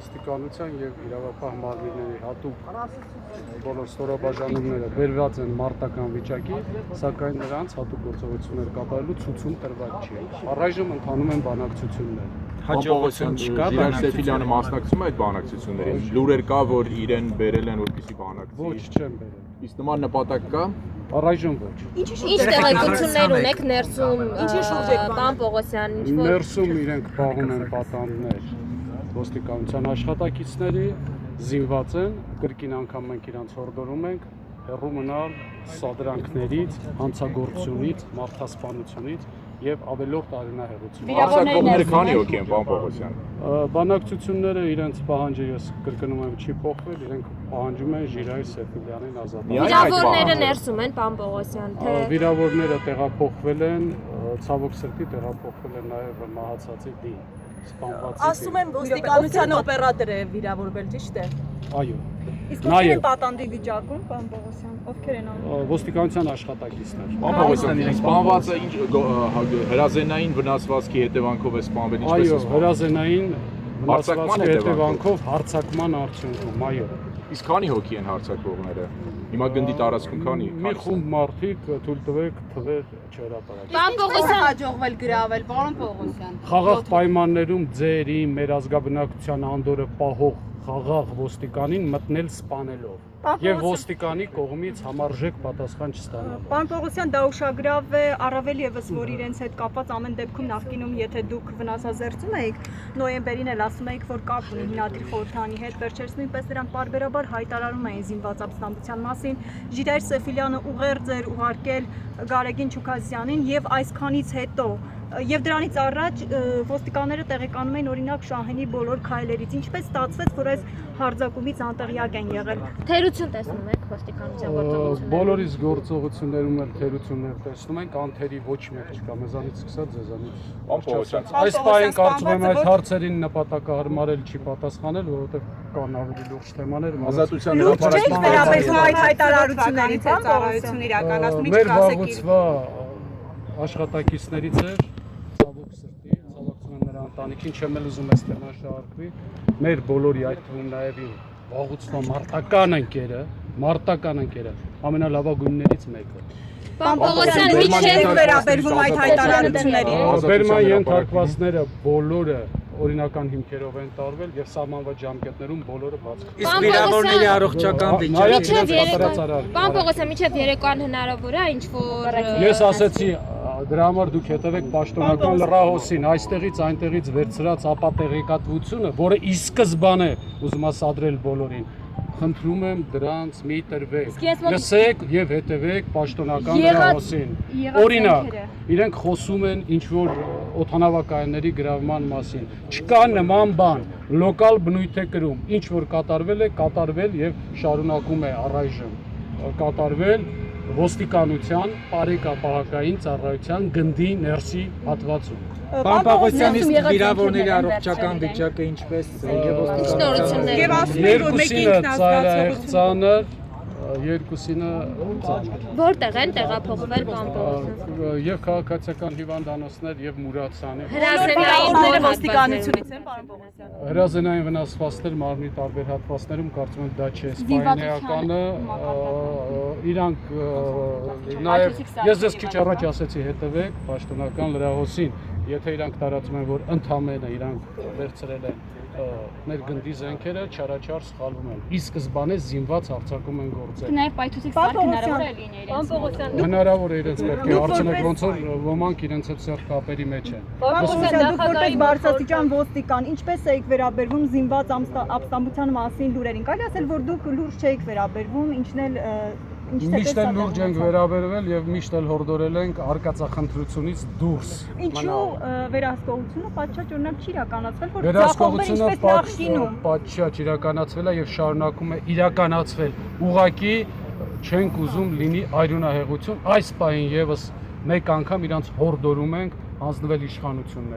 ոստիկանության եւ իրավապահ մարմինների հատուկ բոլոր ստորաբաժանումները վերված են մարտական վիճակի, սակայն նրանց հատուկ գործողություններ կատարելու ցուցում տրված չի։ Առայժմ ընթանում են բանակցություններ։ Հաջողություն չկա, Սեֆիլյանը մասնակցում է այդ բանակցություններին։ Լուրեր կա, որ իրեն բերել են որպեսզի բանակցի։ Ոչ, չեմ բերել։ Իսկ նման նպատակ կա։ Առայժմ ոչ։ Ինչ տեղեկություններ ունեք ներսում, ինչի շուրջ եք պարոն Պողոսյան, Ներսում իրենք պահում են պատանդներ ոստիկանության աշխատակիցների, զինված են, կրկին անգամ մենք իրանց հորդորում ենք հեռու մնալ սադրանքներից, հանցագործությունից, մարդասպանությունից եւ ավելորդ արյունահեղությունից։ Հարձակվողները քանի հոգի են, պարոն Պողոսյան։ Բանակցությունները իրենց պահանջը ես կրկնում եմ չի փոխվել, իրենք պահանջում են Ժիրայր Սեֆիլյանի ազատագրել։ Վիրավորները ներսում են, պարոն Պողոսյան, թե վիրավորները տեղափոխվել են, ցավոք սրտի տեղափոխվել են նաեւ մահացածի դին։ Ասում են ոստիկանության օպերատոր է վիրավորվել, ճիշտ է։ Այո։ Իսկ ովքեր են պատանդի վիճակում, պարոն Պողոսյան, ովքեր են անում։ Ոստիկանության աշխատակիցներ։ Պարոն Պողոսյան, սպանվածը ինչ հրազենային վնասվածքի հետևանքով է սպանվել, ինչպես է Այո, սպանվել։ հրազենային Հարձակման հետևանքով հարձակման արդյունքում, այո։ Իսկ քանի հոգի են հարձակվողները։ Հիմա գնդի տարածքում քանի։ Մի խումբ մարդիկ թույլ տվեք թվեր չհրապարակել։ պարոն Պողոսյան հաջողվել գրավել, պարոն Պողոսյան։ Խաղաղ պայմաններում ձերի մեր ազգաբնակության անդորը պահող խաղաղ ոստիկանին մտնել սպանելով եւ ոստիկանի կողմից համարժեք պատասխան չստանալով։ Պարոն Պողոսյան, դա ուշագրավ է, առավել եւս որ իրենց հետ կապված ամեն դեպքում նախկինում եթե դուք վնասազերծում էիք, նոյեմբերին էլ ասում էիք, որ կապ ունի Հիմնադիր խորհրդանի հետ, վերջերս նույնպես նրանք պարբերաբար հայտարարում էին զինված ապստամբության մասին։ Ժիրայր Սեֆիլյանը ուղերձ էր ուղարկել Գարեգին Չուքազյանին եւ այսքանից հետո Եվ դրանից առաջ ոստիկանները տեղեկանում էին օրինակ Շահենի բոլոր քայլերից, ինչպես ստացվեց, որ այս հարձակումից անտեղյակ են եղել։ թերություն տեսնում եք ոստիկանության գործողություններում։ Բոլորիս գործողություններում էլ թերություններ տեսնում ենք, անթերի ոչ մեկ չկա, մեզանից սկսած ձեզանից։ Այս պահին կարծում եմ այդ հարցերին նպատակահարմարել չի պատասխանել, որովհետև կան ավելի լուրջ թեմաներ։ Ազատության հրապարակման վերաբերվում այդ հայտարարություններին ծառայություն իրականացնում, Մեր վաղուցվա աշխատակիցներից էր ցավոք սրտի, ցավակցում եմ նրա ընտանիքին, չեմ էլ ուզում այս թեման շարքվի։ Մեր բոլորի այդ թվում նաև վաղուցվա մարտական ընկերը ամենալավագույններից մեկը։ Պարոն Պողոսյան, ինչի վերաբերվում այդ հայտարարություններին։ Վերման ենթարկվածները բոլորը օրինական հիմքերով են տարվել եւ սահմանված ժամկետներում բոլորը բաց։ Իսկ վիրավորների առողջական վիճակը Պարոն Պողոսյան, մինչև երեկոյան հնարավոր է ինչ-որ Ես ասեցի դրա համար դուք հետևեք պաշտոնական լրահոսին, այստեղից այնտեղից վերցրած ապատեղեկատվությունը, որը ի սկզբանե ուզում ասադրել բոլորին, խնդրում եմ դրանց մի տրվեք, լսեք եւ հետևեք պաշտոնական լրահոսին։ Օրինակ, իրենք խոսում են ինչ-որ օդանավակայանների գրավման մասին։ Չկա նման բան, լոկալ բնույթ է կրում, ինչ որ կատարվել է, կատարվել եւ շարունակում է առայժմ կատարվել ոստիկանության պարեկապահական ծառայության գնդի ներսի հատվածում։ Պարոն Պողոսյան, իսկ վիրավորների առողջական վիճակը ինչպես է եւ ոստիկանության։ Եվ ասում են, որ մեկի ինքնազգացողությունը երկուսինը ծանր։ որտեղ են տեղափոխվել պարոն Պողոսյան։ Եվ քաղաքացիական հիվանդանոցներ եւ Մուրացյանի։ Հրազենային ոստիկանությունից են, պարոն Պողոսյան։ Հրազենային վնասվածքներ մարմնի տարբեր հատվածներում կարծում եմ դա չէ սպայնեականը իրանք նաեւ ես ձեզ քիչ առաջ ասեցի հետևեք պաշտոնական լրահոսին եթե իրանք տարածում են որ ընդամենը իրանք վերցրել են մեր գնդի զենքերը չարաչար սխալվում են ի սկզբանե զինված հարձակում են գործել Նաև պայթուցիկ սարք հնարավոր է լինի իրենց։ Պարոն Պողոսյան, հնարավոր է իրենց պետք է հարցնեք ոնց որ ոմանք իրենց հետ սերտ կապերի մեջ են Պարոն Պողոսյան, դուք որպես բարձրաստիճան ոստիկան, ինչպես եք վերաբերվում զինված ապստամբության մասին լուրերին։ Կարելի ասել, որ դուք լուրջ չեք վերաբերվում, ինչն էլ Միշտ էլ լուրջ ենք վերաբերվել եւ միշտ էլ հորդորել ենք արկածախնդրությունից դուրս։ Ինչու վերահսկողությունը պատշաճ օրինակ չի իրականացվել, որ Վերահսկողությունը նախկինում պատշաճ իրականացվել է եւ շարունակում է իրականացվել։ Ուղղակի չենք ուզում լինի արյունահեղություն, այս պահին եւս մեկ անգամ իրանց հորդորում ենք հանձնվել իշխանություններ։